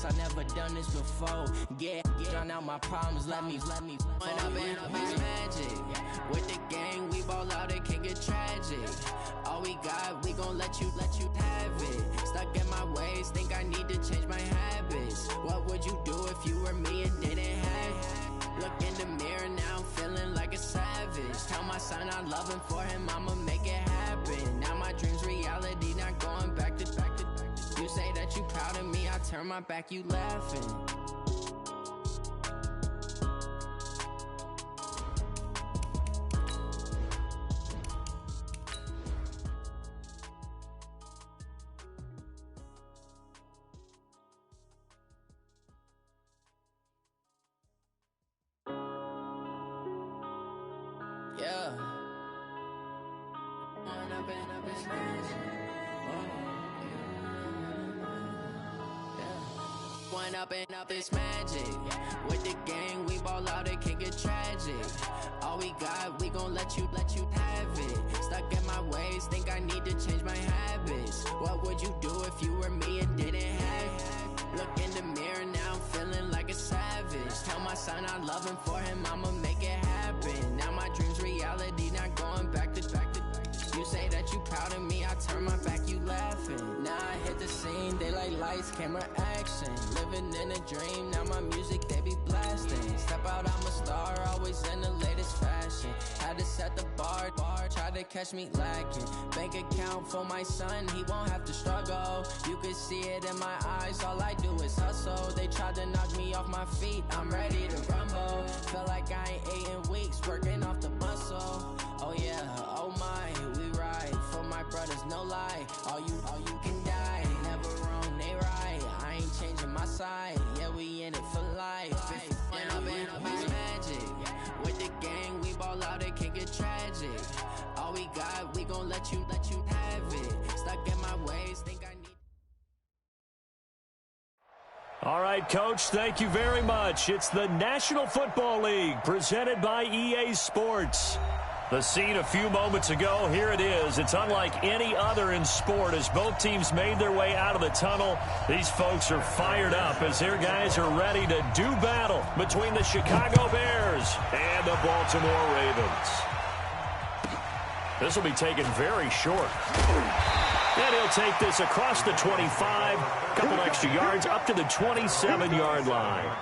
fast, I never done this before. Yeah, drown out my problems, let me. When I've been up, it's magic. With the gang, we ball out, it can get tragic. All we got, we gon' let you have it. Stuck in my ways, think I need to change my habits. What would you do if you were me and didn't have it? Look in the mirror now, I'm feeling like a savage. Tell my son I love him, for him I'ma make it happen. Now my dream's reality, not going back to. You say that you proud of me, I turn my back, you laughing. Yeah. One up and up, it's magic. With the gang, we ball out, it can get tragic. All we got, we gon' let you have it. Stuck in my ways, think I need to change my habits. What would you do if you were me and didn't have it? Look in the mirror now, I'm feeling like a savage. Tell my son I love him, for him I'ma make it happen. Now my dream's reality, not going back to. You say that you proud of me, I turn my back, you laughing. Now I hit the scene, they like lights, camera, action. Living in a dream, now my music, they be blasting. Step out, I'm a star, always in the latest fashion. Had to set the bar, try to catch me lacking. Bank account for my son, he won't have to struggle. You can see it in my eyes, all I do is hustle. They tried to knock me off my feet, I'm ready to rumble. Feel like I ain't ate in weeks, working off the muscle. Oh yeah, oh my, we ride for my brothers, no lie. All you can die, never wrong, they right. I ain't changing my side, yeah, we in it for life. When I've been up, it's magic. With the gang, we ball out, it can get tragic. All we got, we gon' let you have it. Stuck in my ways, think I need. All right, Coach, thank you very much. It's the National Football League presented by EA Sports. The scene a few moments ago, here it is. It's unlike any other in sport as both teams made their way out of the tunnel. These folks are fired up as their guys are ready to do battle between the Chicago Bears and the Baltimore Ravens. This will be taken very short. And he'll take this across the 25, a couple extra yards up to the 27-yard line.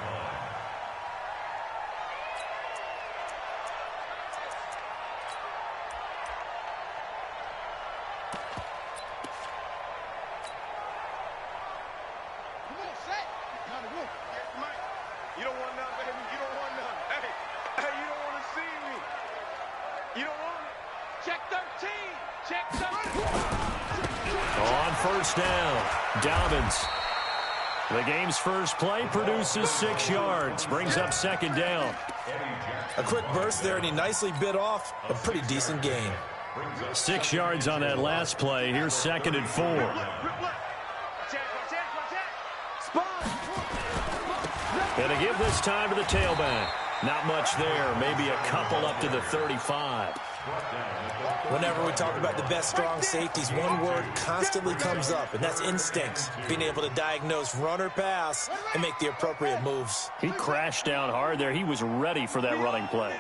The game's first play produces 6 yards, brings up second down. A quick burst there, and he nicely bit off a pretty decent gain. 6 yards on that last play. Here's second and 4. And to give this time to the tailback. Not much there, maybe a couple up to the 35. Whenever we talk about the best strong safeties, one word constantly comes up, and that's instincts. Being able to diagnose run or pass and make the appropriate moves. He crashed down hard there. He was ready for that running play.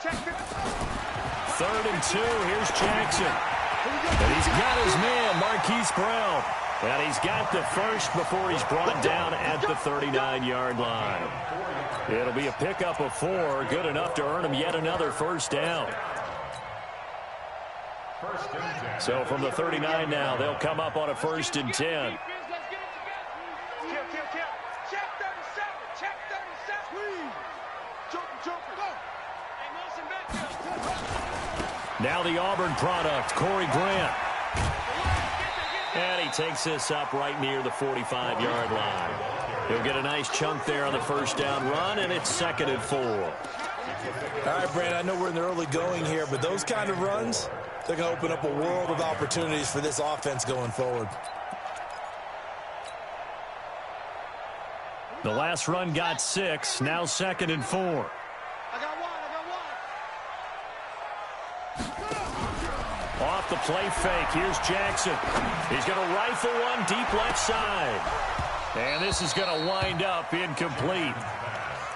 3rd and 2. Here's Jackson. And he's got his man, Marquise Brown. And he's got the first before he's brought down at the 39-yard line. It'll be a pickup of 4, good enough to earn him yet another first down. So from the 39 now, they'll come up on a 1st and 10. Now the Auburn product, Corey Grant. And he takes this up right near the 45-yard line. He'll get a nice chunk there on the first down run, and it's 2nd and 4. All right, Brand, I know we're in the early going here, but those kind of runs, they're going to open up a world of opportunities for this offense going forward. The last run got 6, now 2nd and 4. Off the play fake, here's Jackson. He's going to rifle one deep left side. And this is going to wind up incomplete.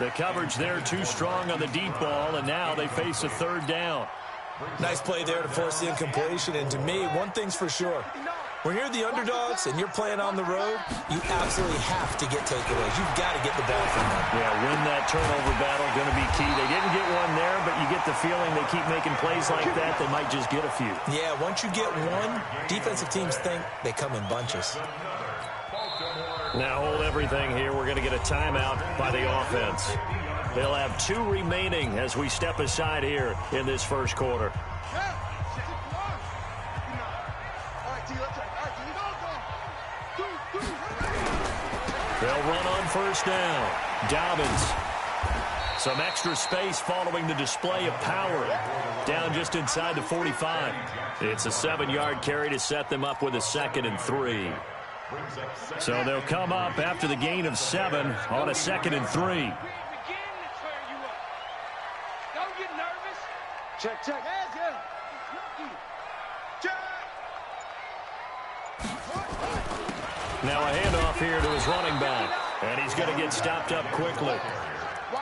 The coverage there too strong on the deep ball, and now they face a third down. Nice play there to force the incompletion. And to me, one thing's for sure. When you're the underdogs and you're playing on the road, you absolutely have to get takeaways. You've got to get the ball from them. Yeah, win that turnover battle, going to be key. They didn't get one there, but you get the feeling they keep making plays like that, they might just get a few. Yeah, once you get one, defensive teams think they come in bunches. Now hold everything here. We're going to get a timeout by the offense. They'll have 2 remaining as we step aside here in this first quarter. They'll run on first down. Dobbins. Some extra space following the display of power. Down just inside the 45. It's a 7-yard carry to set them up with a 2nd and 3. So they'll come up after the gain of 7 on a 2nd and 3. Check. Now a handoff here to his running back. And he's going to get stopped up quickly.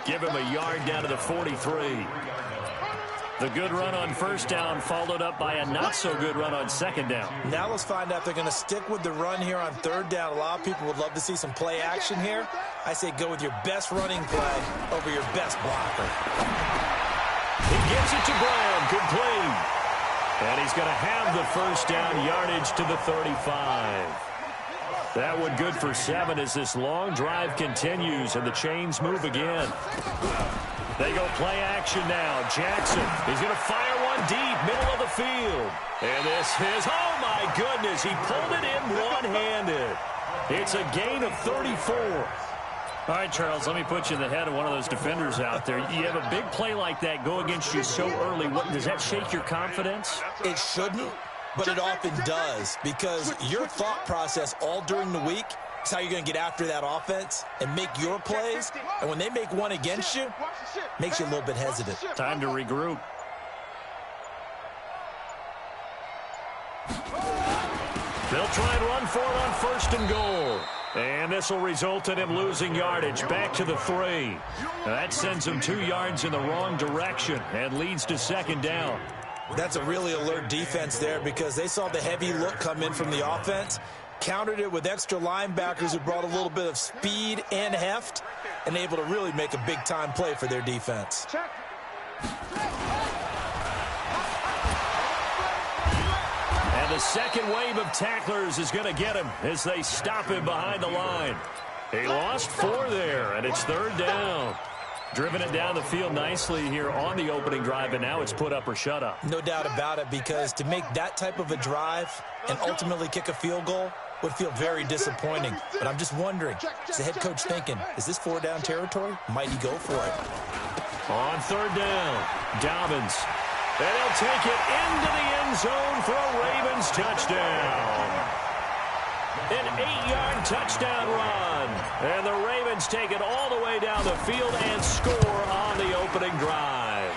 Give him a yard down to the 43. The good run on first down followed up by a not-so-good run on second down. Now let's find out if they're going to stick with the run here on third down. A lot of people would love to see some play action here. I say go with your best running play over your best blocker. He gives it to Brown, complete. And he's going to have the first down, yardage to the 35. That one good for 7 as this long drive continues and the chains move again. They go play action now. Jackson, he's going to fire one deep, middle of the field. And this is, oh my goodness, he pulled it in one-handed. It's a gain of 34. All right, Charles, let me put you in the head of one of those defenders out there. You have a big play like that go against you so early. Does that shake your confidence? It shouldn't, but it often does, because your thought process all during the week is how you're going to get after that offense and make your plays. And when they make one against you, makes you a little bit hesitant. Time to regroup. They'll try and run for it on first and goal. And this will result in him losing yardage back to the 3. That sends him 2 yards in the wrong direction and leads to second down. That's a really alert defense there because they saw the heavy look come in from the offense, countered it with extra linebackers who brought a little bit of speed and heft, and able to really make a big-time play for their defense. And the second wave of tacklers is going to get him as they stop him behind the line. He lost 4 there, and it's third down. Driven it down the field nicely here on the opening drive, and now it's put up or shut up. No doubt about it, because to make that type of a drive and ultimately kick a field goal would feel very disappointing. But I'm just wondering, is the head coach thinking, is this 4-down territory? Might he go for it? On third down, Dobbins. And he'll take it into the end zone for a Ravens touchdown. An 8-yard touchdown run. And the Ravens take it all the way down the field and score on the opening drive.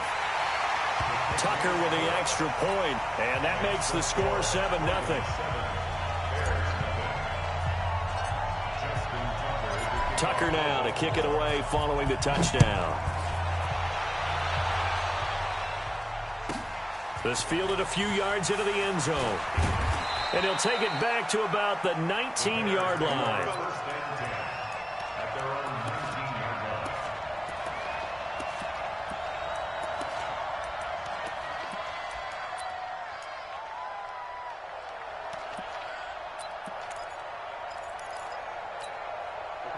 Tucker with the extra point, and that makes the score 7-0. Tucker now to kick it away following the touchdown. This fielded a few yards into the end zone. And he'll take it back to about the 19-yard line.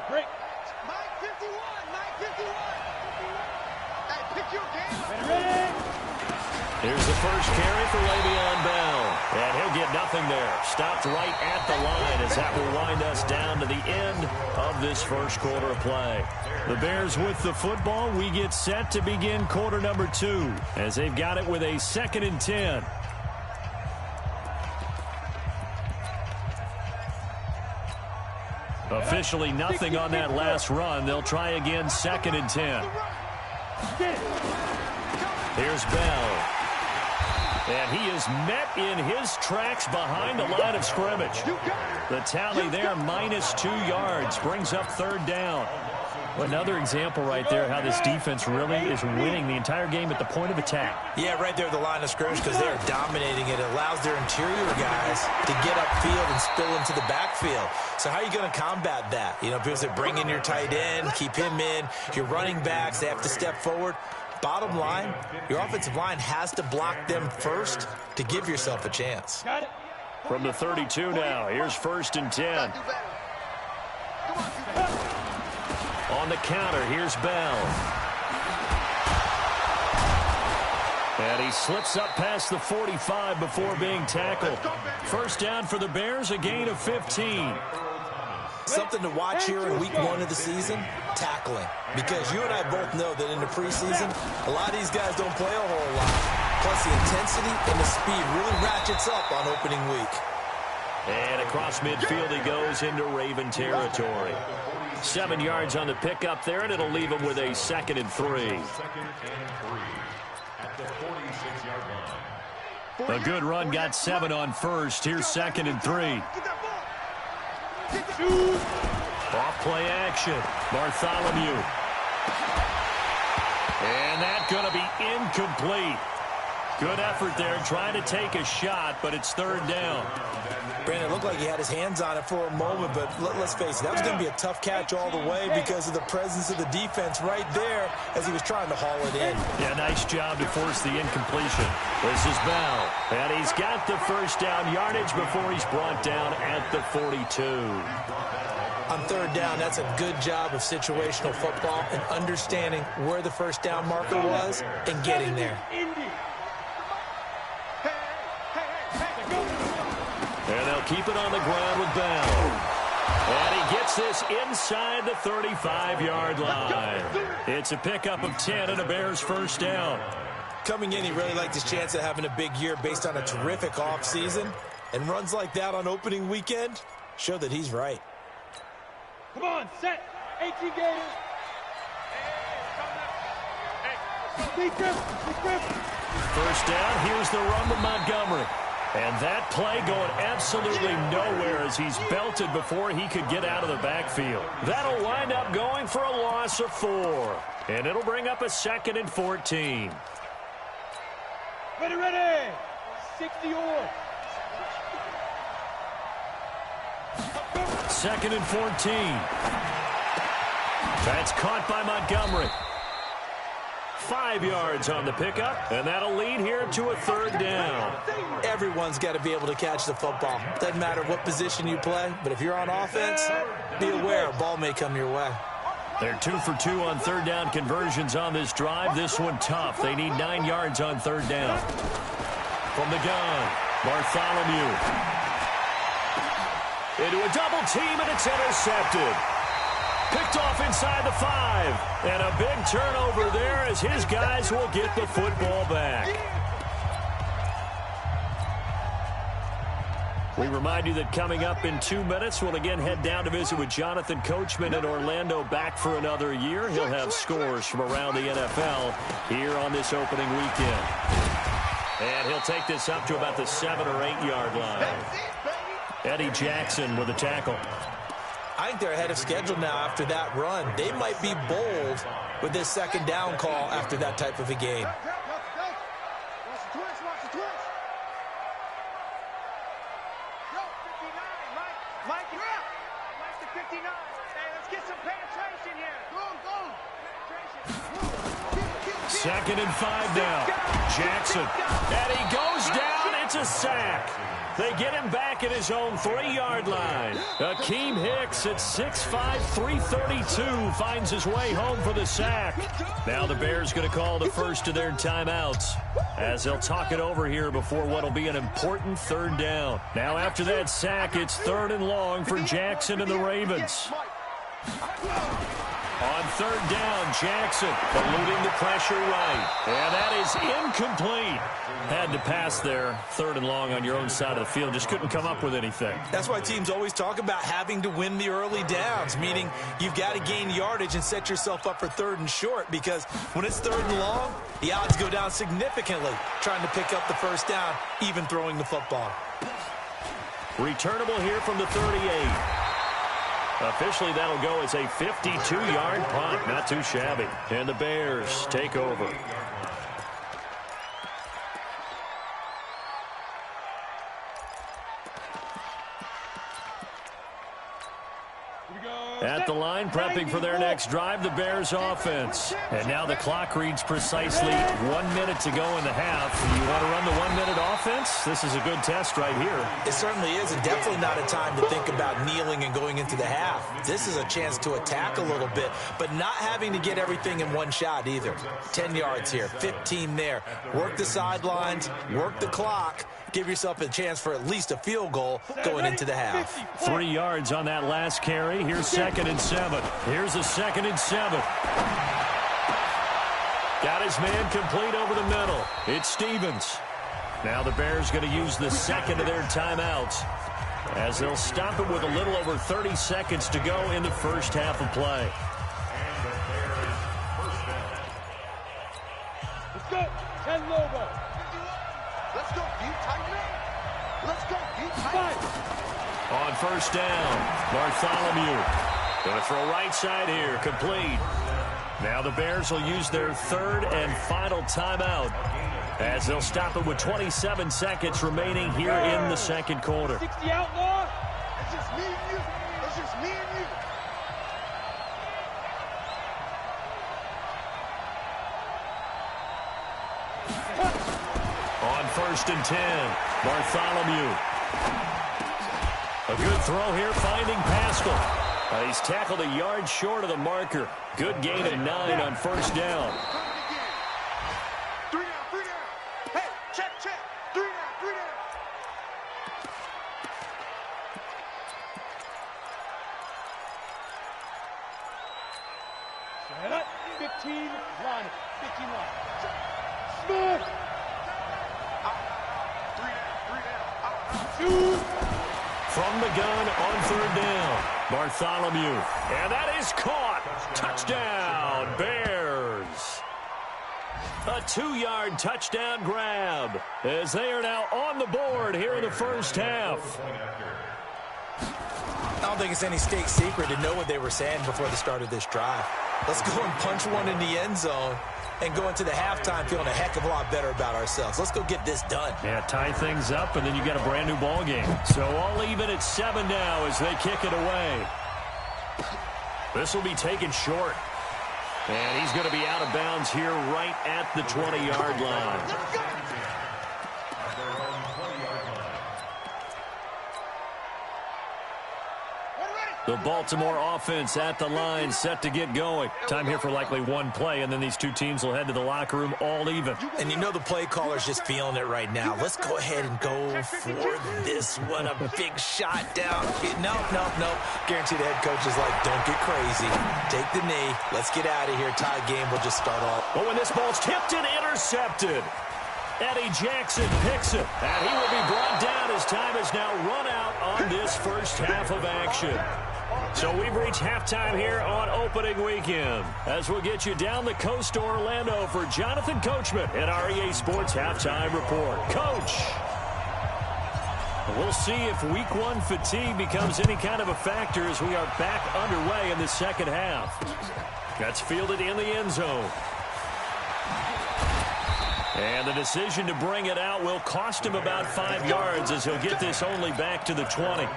Break. Mike 51. Hey, pick your game. Ready? Here's the first carry for Le'Veon Bell. And he'll get nothing there. Stopped right at the line as that will wind us down to the end of this first quarter of play. The Bears with the football. We get set to begin quarter number 2 as they've got it with a 2nd and 10. Officially nothing on that last run. They'll try again 2nd and 10. Here's Bell. And he is met in his tracks behind the line of scrimmage. The tally there, -2 yards, brings up 3rd down. Another example right there how this defense really is winning the entire game at the point of attack. Yeah, right there at the line of scrimmage because they're dominating it. It allows their interior guys to get upfield and spill into the backfield. So how are you going to combat that? You know, people say bring in your tight end, keep him in. Your running backs, they have to step forward. Bottom line, your offensive line has to block them first to give yourself a chance. From the 32 now, here's 1st and 10. On the counter, here's Bell. And he slips up past the 45 before being tackled. 1st down for the Bears, a gain of 15. Something to watch here in week 1 of the season, tackling. Because you and I both know that in the preseason, a lot of these guys don't play a whole lot. Plus the intensity and the speed really ratchets up on opening week. And across midfield he goes into Raven territory. 7 yards on the pickup there, and it'll leave him with a 2nd and 3. A good run got 7 on 1st. Here's 2nd and 3. Off play action. Bartholomew. And that's going to be incomplete. Good effort there, trying to take a shot, but it's 3rd down. Brandon, it looked like he had his hands on it for a moment, but let's face it, that was going to be a tough catch all the way because of the presence of the defense right there as he was trying to haul it in. Yeah, nice job to force the incompletion. This is Bell, and he's got the 1st down yardage before he's brought down at the 42. On 3rd down, that's a good job of situational football and understanding where the 1st down marker was and getting there. And they'll keep it on the ground with Bell. And he gets this inside the 35-yard line. It's a pickup of 10 and a Bears 1st down. Coming in, he really liked his chance of having a big year based on a terrific offseason. And runs like that on opening weekend show that he's right. Come on, set. 18 Gators. First down, here's the run with Montgomery. And that play going absolutely nowhere as he's belted before he could get out of the backfield. That'll wind up going for a loss of 4. And it'll bring up a 2nd and 14. Ready. 60 or. 2nd and 14. That's caught by Montgomery. 5 yards on the pickup, and that'll lead here to a 3rd down. Everyone's got to be able to catch the football. Doesn't matter what position you play, but if you're on offense, be aware a ball may come your way. They're 2 for 2 on 3rd down conversions on this drive. This one tough. They need 9 yards on 3rd down. From the gun, Bartholomew. Into a double team, and it's intercepted. Picked off inside the 5. And a big turnover there as his guys will get the football back. We remind you that coming up in 2 minutes, we'll again head down to visit with Jonathan Coachman in Orlando, back for another year. He'll have scores from around the NFL here on this opening weekend. And he'll take this up to about the 7 or 8 yard line. Eddie Jackson with a tackle. I think they're ahead of schedule now after that run. They might be bold with this 2nd down call after that type of a game. Watch the twist. Yo, 59, Mike, you're up. Mike the 59. Hey, let's get some penetration here. Go. Penetration. 2nd and 5 now. Jackson. And he goes down. It's a sack. They get him back at his own 3-yard line. Akeem Hicks at 6'5", 332 finds his way home for the sack. Now the Bears going to call the first of their timeouts as they'll talk it over here before what will be an important 3rd down. Now after that sack, it's 3rd and long for Jackson and the Ravens. On third down. Jackson eluding the pressure right. And that is incomplete. Had to pass there. Third and long on your own side of the field. Just couldn't come up with anything. That's why teams always talk about having to win the early downs, meaning you've got to gain yardage and set yourself up for third and short, because when it's third and long, the odds go down significantly trying to pick up the first down, even throwing the football. Returnable here from the 38. Officially, that'll go as a 52-yard punt. Not too shabby. And the Bears take over. At the line, prepping for their next drive, the Bears offense. And now the clock reads precisely 1 minute to go in the half. You want to run the 1 minute offense? This is a good test right here. It certainly is, and definitely not a time to think about kneeling and going into the half. This is a chance to attack a little bit, but not having to get everything in one shot either. 10 yards here, 15 there. Work the sidelines, work the clock. Give yourself a chance for at least a field goal going into the half. 3 yards on that last carry. Here's 2nd and 7. Here's a 2nd and 7. Got his man complete over the middle. It's Stevens. Now the Bears going to use the second of their timeouts as they'll stop it with a little over 30 seconds to go in the first half of play. Let's go. 10 Lobo. Let's go, deep tight man. Let's go, deep tight. On first down, Bartholomew. Going to throw right side here, complete. Now the Bears will use their third and final timeout as they'll stop it with 27 seconds remaining here in the second quarter. 60 outlaw. It's just me and you. It's just me and you. On first and 10, Bartholomew. A good throw here, finding Pascal. He's tackled a yard short of the marker. Good gain of 9 on first down. 3 down, 3 down. Hey, check. 3 down, 3 down. Set up. 15 line. 15 line. Smith. 3 down. From the gun on third down, Bartholomew. And that is caught. Touchdown, Bears. A 2-yard touchdown grab as they are now on the board here in the first half. I don't think it's any state secret to know what they were saying before the start of this drive. Let's go and punch one in the end zone and go into the halftime feeling a heck of a lot better about ourselves. Let's go get this done. Yeah, tie things up, and then you got a brand new ball game. So all even at 7 now as they kick it away. This will be taken short. And he's going to be out of bounds here right at the 20-yard line. The Baltimore offense at the line, set to get going. Time here for likely one play, and then these two teams will head to the locker room all even. And you know the play caller's just feeling it right now. Let's go ahead and go for this one. A big shot down. Nope. Guarantee the head coach is like, don't get crazy. Take the knee. Let's get out of here. Tie game. We'll just start off. But when this ball's tipped and intercepted, Eddie Jackson picks it, and he will be brought down as time is now run out on this first half of action. So we've reached halftime here on opening weekend as we'll get you down the coast to Orlando for Jonathan Coachman at our EA Sports Halftime Report. Coach, we'll see if week one fatigue becomes any kind of a factor as we are back underway in the second half. That's fielded in the end zone. And the decision to bring it out will cost him about 5 yards as he'll get this only back to the 20.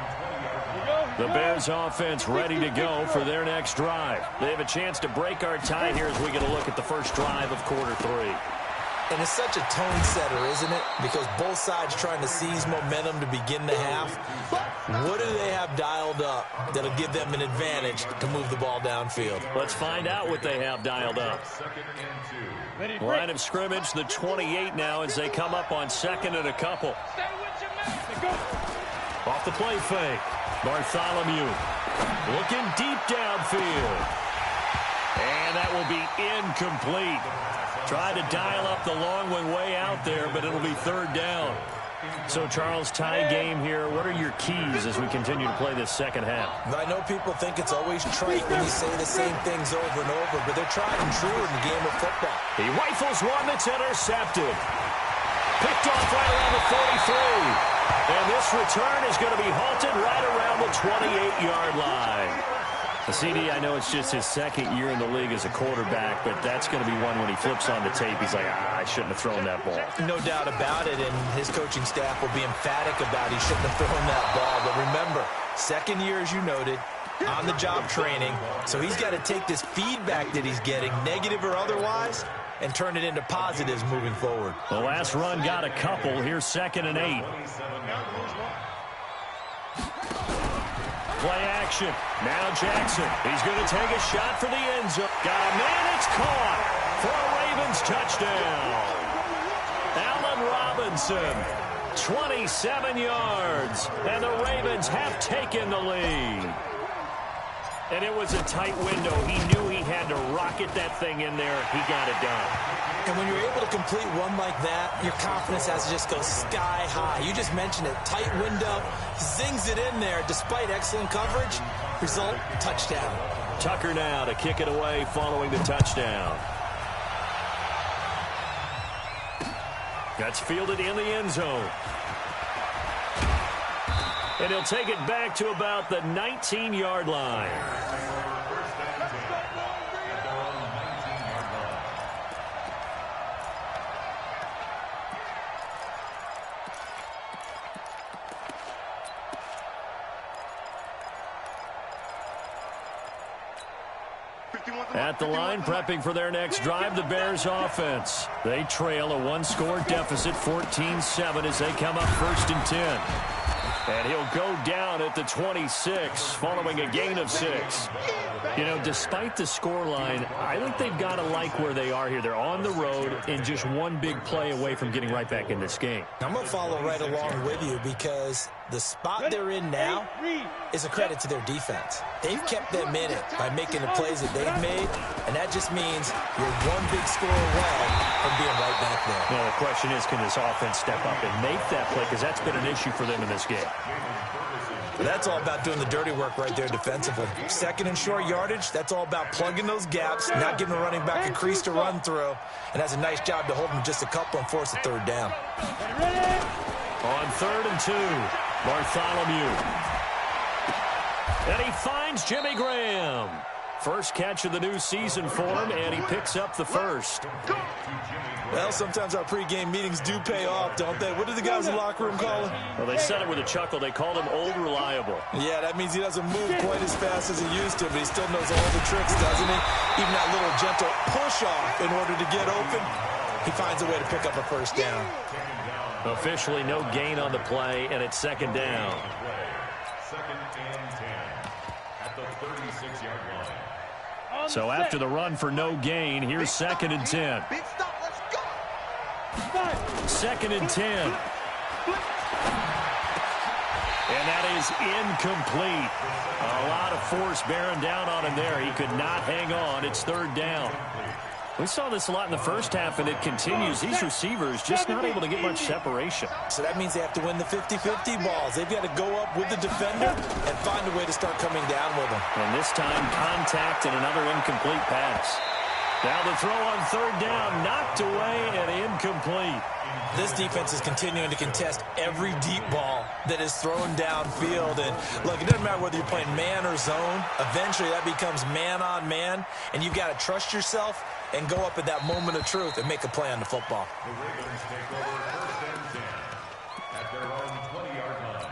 The Bears offense ready to go for their next drive. They have a chance to break our tie here as we get a look at the first drive of quarter 3. And it's such a tone setter, isn't it? Because both sides trying to seize momentum to begin the half. What do they have dialed up that'll give them an advantage to move the ball downfield? Let's find out what they have dialed up. Line of scrimmage, the 28 now as they come up on second and a couple. Off the play fake. Bartholomew looking deep downfield. will be incomplete. Tried to dial up the long one way out there, but it'll be third down. So, Charles, tie game here. What are your keys as we continue to play this second half? I know people think it's always trite when you say the same things over and over, but they're tried and true in the game of football. He rifles one that's intercepted. Picked off right around the 43. And this return is going to be halted right around the 28-yard line. The CD, I know it's just his second year in the league as a quarterback, but that's going to be one when he flips on the tape. He's like, I shouldn't have thrown that ball. No doubt about it, and his coaching staff will be emphatic about he shouldn't have thrown that ball. But remember, second year, as you noted, on-the-job training, so he's got to take this feedback that he's getting, negative or otherwise, and turn it into positives moving forward. The last run got a couple. Here's 2nd and 8. Play action. Now Jackson. He's going to take a shot for the end zone. Got a man. It's caught for a Ravens touchdown. Allen Robinson, 27 yards. And the Ravens have taken the lead. And it was a tight window. He knew he had to rocket that thing in there. He got it done. And when you're able to complete one like that, your confidence has to just go sky high. You just mentioned it. Tight window, zings it in there despite excellent coverage. Result, touchdown. Tucker now to kick it away following the touchdown. That's fielded in the end zone. And he'll take it back to about the 19-yard line. At the line, prepping for their next drive, the Bears offense. They trail a one-score deficit, 14-7, as they come up 1st and 10. And he'll go down at the 26, following a gain of 6. You know, despite the scoreline, I think they've got to like where they are here. They're on the road and just one big play away from getting right back in this game. I'm going to follow right along with you because the spot they're in now is a credit to their defense. They've kept them in it by making the plays that they've made, and that just means you're one big score away from being right back there. Well, the question is, can this offense step up and make that play? Because that's been an issue for them in this game. That's all about doing the dirty work right there defensively. 2nd and short yardage, that's all about plugging those gaps, not giving the running back a crease to run through, and has a nice job to hold them just a couple and force a 3rd down. On 3rd and 2, Bartholomew. And he finds Jimmy Graham. First catch of the new season for him, and he picks up the first. Well, sometimes our pregame meetings do pay off, don't they? What do the guys in the locker room call him? Well, they said it with a chuckle. They called him Old Reliable. Yeah, that means he doesn't move quite as fast as he used to, but he still knows all the tricks, doesn't he? Even that little gentle push-off in order to get open, he finds a way to pick up a 1st down. Officially no gain on the play, and it's 2nd down. 2nd and 10 at the 36-yard line. So after the run for no gain, here's 2nd and 10. 2nd and 10. And that is incomplete. A lot of force bearing down on him there. He could not hang on. It's 3rd down. We saw this a lot in the first half, and it continues. These receivers just not able to get much separation. So that means they have to win the 50-50 balls. They've got to go up with the defender and find a way to start coming down with them. And this time, contact and another incomplete pass. Now the throw on 3rd down, knocked away and incomplete. This defense is continuing to contest every deep ball that is thrown downfield. And look, it doesn't matter whether you're playing man or zone. Eventually, that becomes man on man. And you've got to trust yourself and go up at that moment of truth and make a play on the football. The Ravens take over 1st and 10 at their own 20-yard line.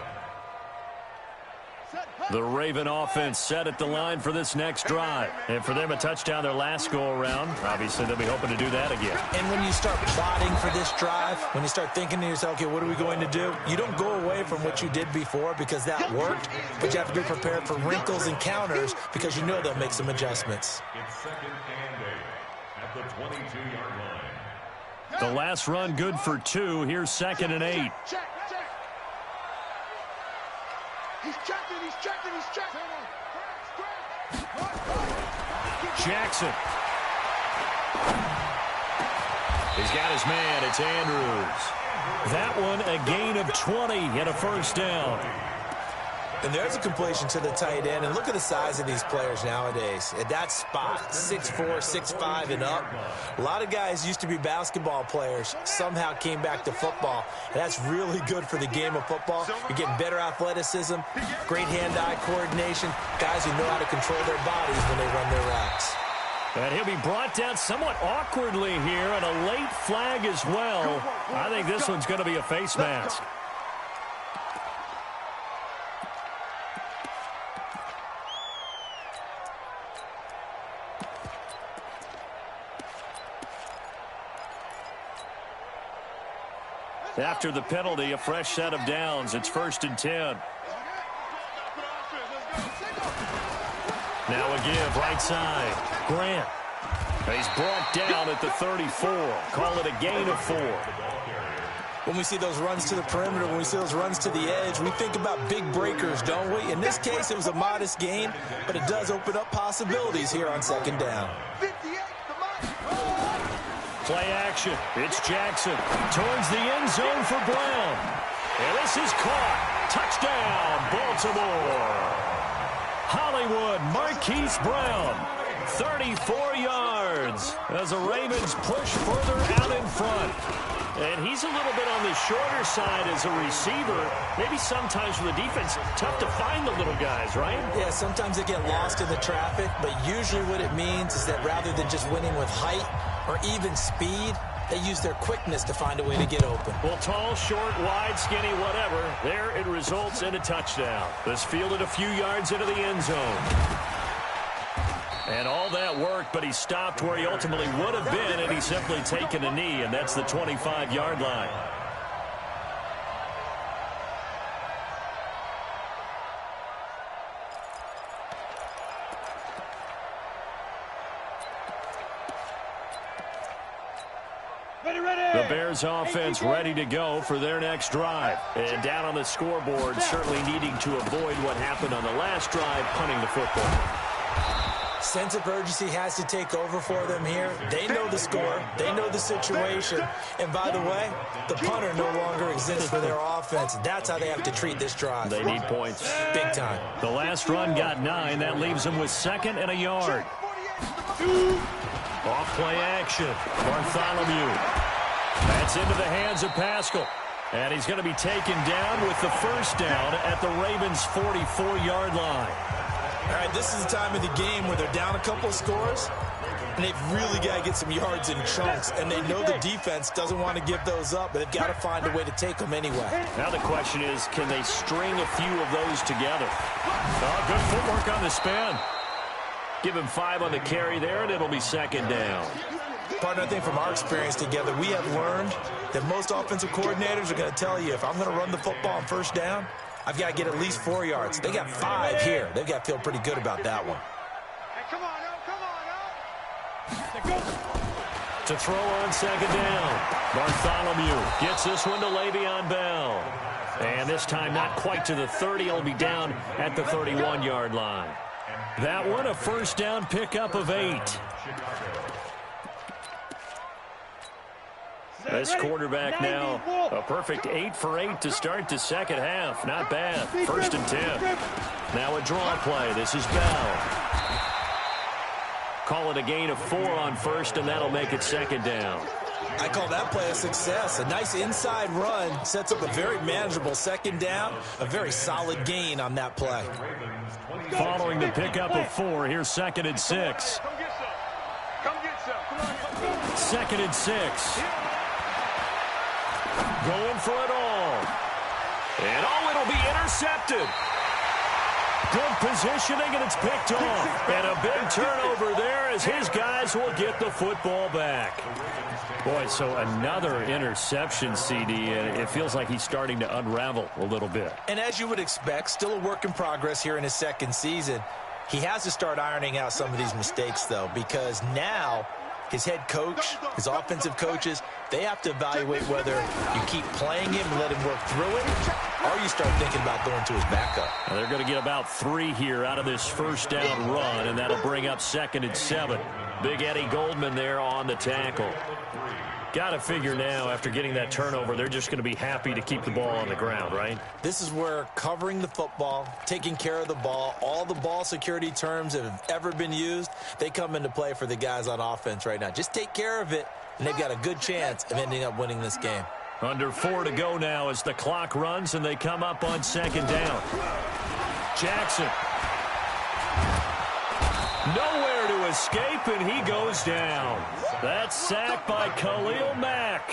The Raven offense set at the line for this next drive. And for them, a touchdown their last go-around. Obviously, they'll be hoping to do that again. And when you start plotting for this drive, when you start thinking to yourself, okay, what are we going to do? You don't go away from what you did before because that worked, but you have to be prepared for wrinkles and counters because you know they'll make some adjustments. It's 2nd and 8 at the 22-yard line. The last run good for 2. Here's 2nd and 8. He's checking. Jackson He's got his man. It's Andrews. That one a gain of 20 and a first down. And there's a completion to the tight end. And look at the size of these players nowadays. At that spot, 6'4", 6'5", and up. A lot of guys used to be basketball players, somehow came back to football. And that's really good for the game of football. You're getting better athleticism, great hand-eye coordination, guys who know how to control their bodies when they run their routes. And he'll be brought down somewhat awkwardly here, and a late flag as well. I think this one's going to be a face mask. After the penalty, a fresh set of downs. It's 1st and 10. Now a give, right side. Grant. He's brought down at the 34. Call it a gain of 4. When we see those runs to the perimeter, when we see those runs to the edge, we think about big breakers, don't we? In this case, it was a modest gain, but it does open up possibilities here on 2nd down. Play action. It's Jackson towards the end zone for Brown. And this is caught. Touchdown, Baltimore. Hollywood Marquise Brown, 34 yards as the Ravens push further out in front. And he's a little bit on the shorter side as a receiver. Maybe sometimes for the defense, tough to find the little guys, right? Yeah, sometimes they get lost in the traffic, but usually what it means is that rather than just winning with height or even speed, they use their quickness to find a way to get open. Well, tall, short, wide, skinny, whatever, there it results in a touchdown. This fielded a few yards into the end zone. And all that worked, but he stopped where he ultimately would have been, and he's simply taken a knee, and that's the 25-yard line. The Bears offense ready to go for their next drive. And down on the scoreboard, certainly needing to avoid what happened on the last drive, punting the football. Sense of urgency has to take over for them here. They know the score. They know the situation. And by the way, the punter no longer exists for their offense. That's how they have to treat this drive. They need points. Big time. The last run got 9. That leaves them with 2nd and a yard. Off play action. Bartholomew. That's into the hands of Pascal. And he's going to be taken down with the first down at the Ravens' 44-yard line. All right, this is the time of the game where they're down a couple of scores, and they've really got to get some yards in chunks, and they know the defense doesn't want to give those up, but they've got to find a way to take them anyway. Now the question is, can they string a few of those together? Oh, good footwork on the spin. Give him 5 on the carry there, and it'll be 2nd down. Partner, I think from our experience together, we have learned that most offensive coordinators are going to tell you, if I'm going to run the football on first down, I've got to get at least 4 yards. They got 5 here. They've got to feel pretty good about that one. Hey, come on, come on. To throw on 2nd down. Bartholomew gets this one to Le'Veon Bell. And this time not quite to the 30. He'll be down at the 31-yard line. That one a first down pickup of 8. This quarterback now, a perfect 8 for 8 to start the second half. Not bad. 1st and 10. Now a draw play. This is Bell. Call it a gain of 4 on first, and that'll make it 2nd down. I call that play a success. A nice inside run sets up a very manageable 2nd down. A very solid gain on that play. Following the pickup of 4, here's 2nd and 6. Come get some. Come on. 2nd and 6. Going for it all. And it'll be intercepted. Good positioning, and it's picked off. And a big turnover there as his guys will get the football back. Boy, so another interception, CD, and it feels like he's starting to unravel a little bit. And as you would expect, still a work in progress here in his 2nd season. He has to start ironing out some of these mistakes, though, because now his head coach, his offensive coaches, they have to evaluate whether you keep playing him and let him work through it, or you start thinking about going to his backup. Now they're going to get about 3 here out of this first down run, and that'll bring up 2nd and 7. Big Eddie Goldman there on the tackle. Got to figure now, after getting that turnover, they're just going to be happy to keep the ball on the ground, right? This is where covering the football, taking care of the ball, all the ball security terms that have ever been used, they come into play for the guys on offense right now. Just take care of it, and they've got a good chance of ending up winning this game. Under 4 to go now as the clock runs, and they come up on 2nd down. Jackson. Nowhere to escape, and he goes down. That's sacked by Khalil Mack.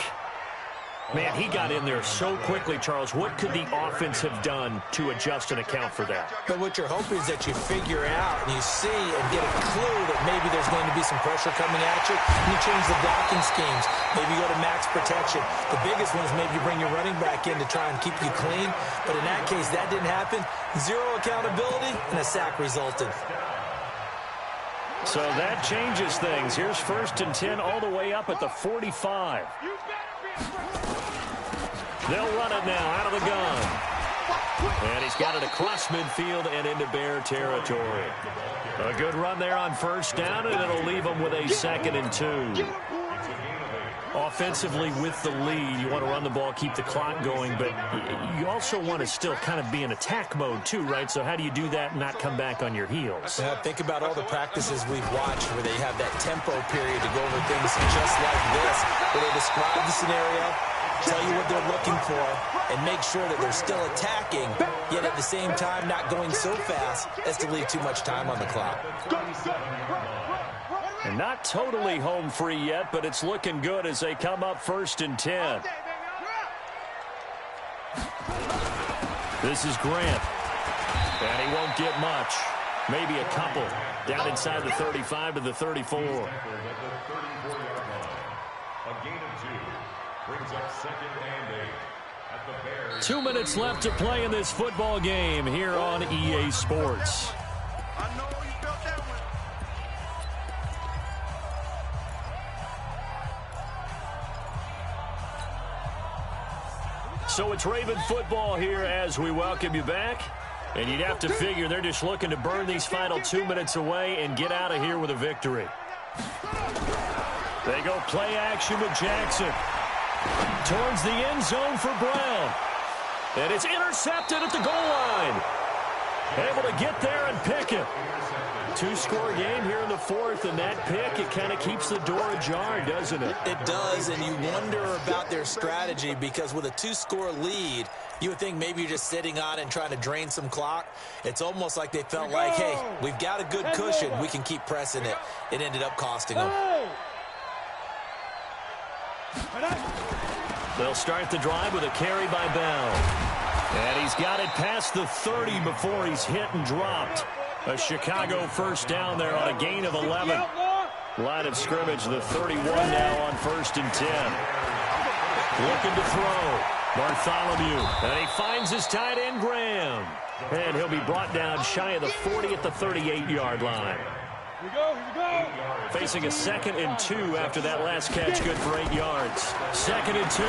Man, he got in there so quickly, Charles. What could the offense have done to adjust and account for that? But what you're hoping is that you figure out and you see and get a clue that maybe there's going to be some pressure coming at you, and you change the blocking schemes. Maybe you go to max protection. The biggest one is maybe you bring your running back in to try and keep you clean. But in that case, that didn't happen. 0 accountability, and a sack resulted. So that changes things. Here's 1st and 10 all the way up at the 45. They'll run it now out of the gun. And he's got it across midfield and into Bear territory. A good run there on 1st down, and it'll leave them with a 2nd and 2. Offensively with the lead, you want to run the ball, keep the clock going, but you also want to still kind of be in attack mode too, right? So how do you do that and not come back on your heels? Yeah, think about all the practices we've watched where they have that tempo period to go over things just like this, where they describe the scenario, tell you what they're looking for, and make sure that they're still attacking, yet at the same time not going so fast as to leave too much time on the clock. And not totally home free yet, but it's looking good as they come up 1st and 10. This is Grant. And he won't get much. Maybe a couple. Down inside the 35 to the 34. A gain of 2 brings up 2nd and 8 at the Bears. 2 minutes left to play in this football game here on EA Sports. So it's Raven football here as we welcome you back. And you'd have to figure they're just looking to burn these final 2 minutes away and get out of here with a victory. They go play action with Jackson. Towards the end zone for Brown. And it's intercepted at the goal line. Able to get there and pick it. 2-score game here in the 4th, and that pick, it kind of keeps the door ajar, doesn't it? It does, and you wonder about their strategy because with a 2-score lead, you would think maybe you're just sitting on it and trying to drain some clock. It's almost like they felt like, hey, we've got a good cushion. We can keep pressing it. It ended up costing them. They'll start the drive with a carry by Bell. And he's got it past the 30 before he's hit and dropped. A Chicago 1st down there on a gain of 11. Line of scrimmage, the 31 now on 1st and 10. Looking to throw. Bartholomew. And he finds his tight end, Graham. And he'll be brought down shy of the 40 at the 38-yard line. Here we go. Facing a 2nd and 2 after that last catch, good for 8 yards. 2nd and 2.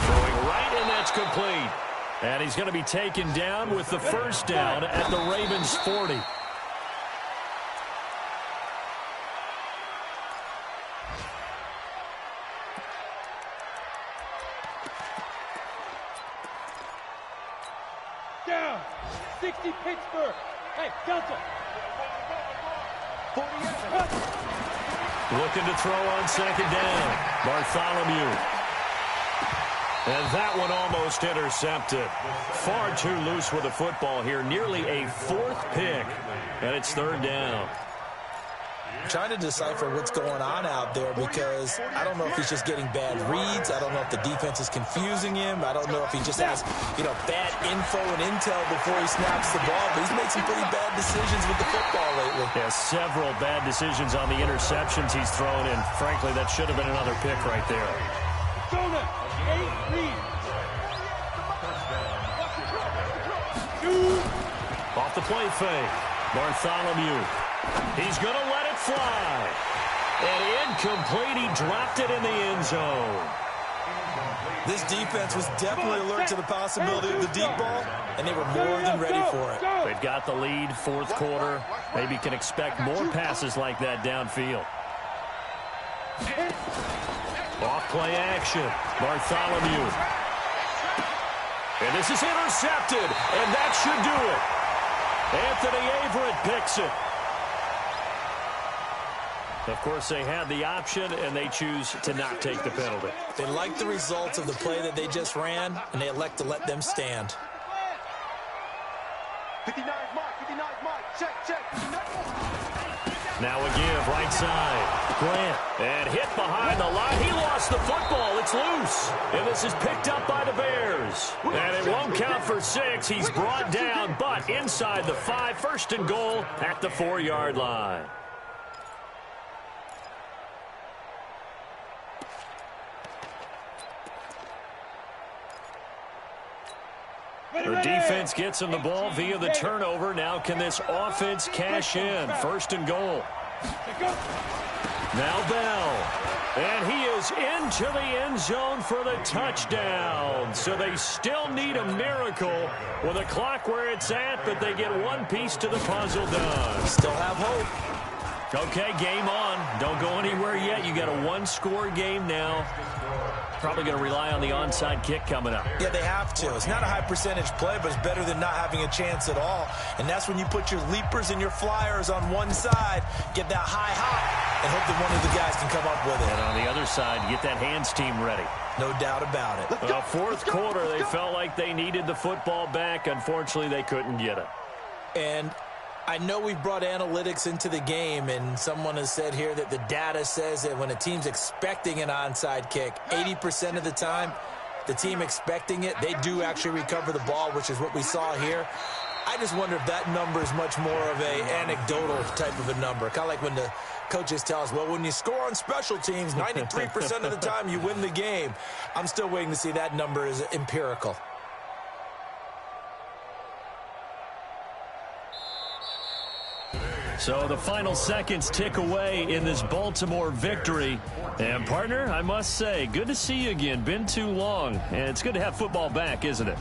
Throwing right, and that's complete. And he's going to be taken down with the 1st down at the Ravens' 40. Down. 60 Pittsburgh. Hey, Delta. 48. Looking to throw on 2nd down. Bartholomew. And that one almost intercepted. Far too loose with the football here. Nearly a 4th pick. And it's 3rd down. Trying to decipher what's going on out there because I don't know if he's just getting bad reads. I don't know if the defense is confusing him. I don't know if he just has, bad info and intel before he snaps the ball. But he's made some pretty bad decisions with the football lately. Yeah, several bad decisions on the interceptions he's thrown in. Frankly, that should have been another pick right there. Jonah, 8 lead. Off the play fake. Bartholomew. He's going to let it fly. And incomplete. He dropped it in the end zone. This defense was definitely alert to the possibility of the deep ball, and they were more than ready for it. They've got the lead, fourth quarter. Maybe can expect more passes like that downfield. Off-play action. Bartholomew. And this is intercepted, and that should do it. Anthony Averett picks it. Of course, they had the option, and they choose to not take the penalty. They like the results of the play that they just ran, and they elect to let them stand. 59 mark, 59 mark, check. Now a give, right side. Grant, and hit behind the line. He lost the football. It's loose. And this is picked up by the Bears. And it won't count for 6. He's brought down, but inside the 5. First and goal at the 4-yard line. The defense gets him the ball via the turnover. Now can this offense cash in? First and goal. Now Bell. And he is into the end zone for the touchdown. So they still need a miracle with the clock where it's at, but they get one piece to the puzzle done. Still have hope. Okay, game on. Don't go anywhere yet. You got a one-score game now. Probably going to rely on the onside kick coming up. Yeah, they have to. It's not a high percentage play, but it's better than not having a chance at all. And that's when you put your leapers and your flyers on one side, get that high hop, and hope that one of the guys can come up with it. And on the other side, get that hands team ready. No doubt about it. Fourth quarter, they felt like they needed the football back. Unfortunately, they couldn't get it. And I know we've brought analytics into the game, and someone has said here that the data says that when a team's expecting an onside kick, 80% of the time, the team expecting it, they do actually recover the ball, which is what we saw here. I just wonder if that number is much more of a anecdotal type of a number. Kind of like when the coaches tell us, well, when you score on special teams, 93% of the time you win the game. I'm still waiting to see that number is empirical. So the final seconds tick away in this Baltimore victory. And, partner, I must say, good to see you again. Been too long. And it's good to have football back, isn't it?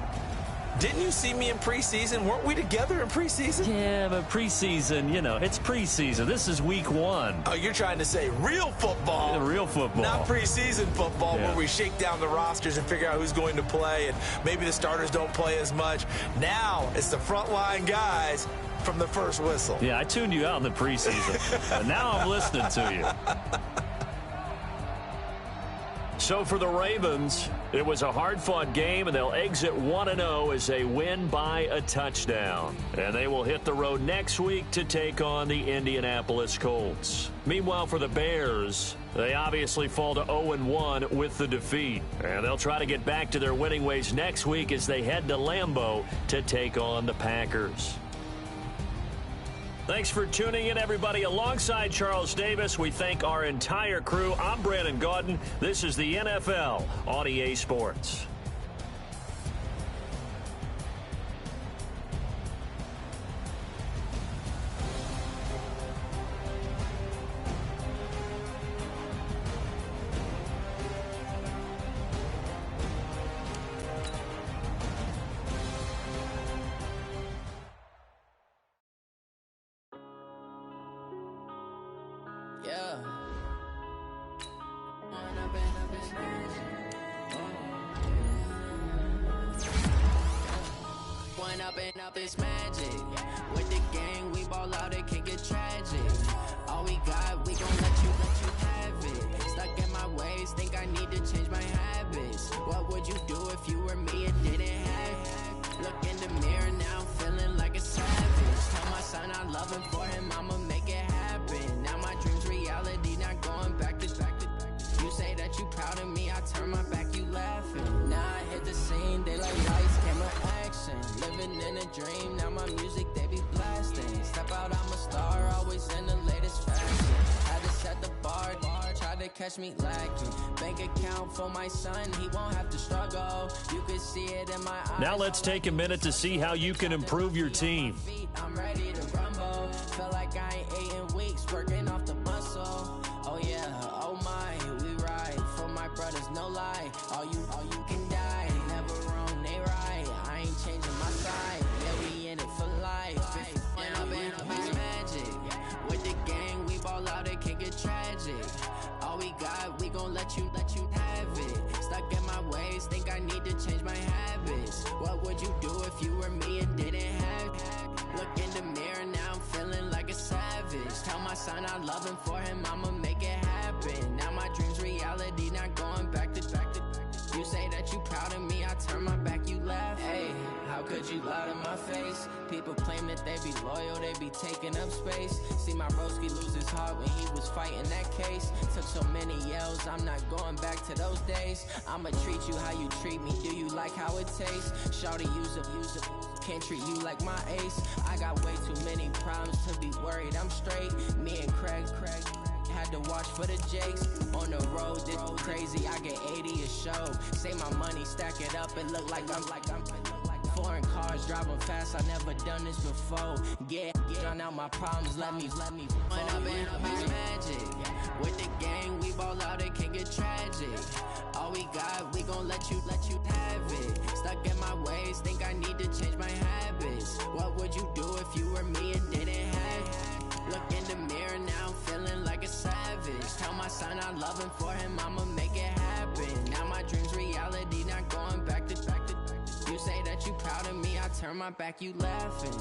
Didn't you see me in preseason? Weren't we together in preseason? Yeah, but preseason, you know, it's preseason. This is week 1. Oh, you're trying to say real football. Yeah, real football. Not preseason football where we shake down the rosters and figure out who's going to play, and maybe the starters don't play as much. Now it's the frontline guys from the first whistle. Yeah, I tuned you out in the preseason. And now I'm listening to you. So for the Ravens, it was a hard-fought game, and they'll exit 1-0 as they win by a touchdown. And they will hit the road next week to take on the Indianapolis Colts. Meanwhile, for the Bears, they obviously fall to 0-1 with the defeat. And they'll try to get back to their winning ways next week as they head to Lambeau to take on the Packers. Thanks for tuning in, everybody. Alongside Charles Davis, we thank our entire crew. I'm Brandon Gaudin. This is the NFL on EA Sports. Yeah. One up and up is magic. With the gang, we ball out, it can get tragic. All we got, we gon' let you have it. Stuck in my ways, think I need to change my habits. What would you do if you were me and didn't have it? Look in the mirror now, feeling like a savage. Tell my son I love him, for him I'ma make it happen. Now my dreams reality, not going back to back. You say that you proud of me, I turn my back, you laughing. Now I hit the scene, they like lights, camera, action. Living in a dream, now my music, they be blasting. Step out, I'm a star, always in the latest fashion. Had to set the bar, try to catch me lacking. Bank account for my son, he won't have to struggle. You could see it in my eyes. Now let's take a minute to see how you can improve your team. I'm ready to rumble, feel like I ain't tragic. All we got, we gon' let you have it. Stuck in my ways, think I need to change my habits. What would you do if you were me and didn't have it? Look in the mirror, now I'm feeling like a savage. Tell my son I love him, for him I'ma make it happen. Now my dream's reality, not going back to. You say that you proud of me, I turn my back, you laugh. Hey, how could you lie to my face? People claim that they be loyal, they be taking up space. See my broski lose his heart when he was fighting that case. Took so many yells, I'm not going back to those days. I'ma treat you how you treat me, do you like how it tastes? Shawty, use a can't treat you like my ace. I got way too many problems to be worried, I'm straight. Me and Craig had to watch for the Jakes. On the road, this crazy, I get 80 a show. Say my money, stack it up, it look like I'm foreign cars, driving fast, I never done this before. Drown out my problems, let me When I've been magic. With the gang, we ball out, it can get tragic. All we got, we gon' let you have it. Stuck in my ways, think I need to change my habits. What would you do if you were me and didn't have it? Look in the mirror, now I'm feeling like a savage. Tell my son I love him, for him I'ma make it happen. Now my dream's reality, not going back to. You say that you proud of me, I turn my back, you laughing.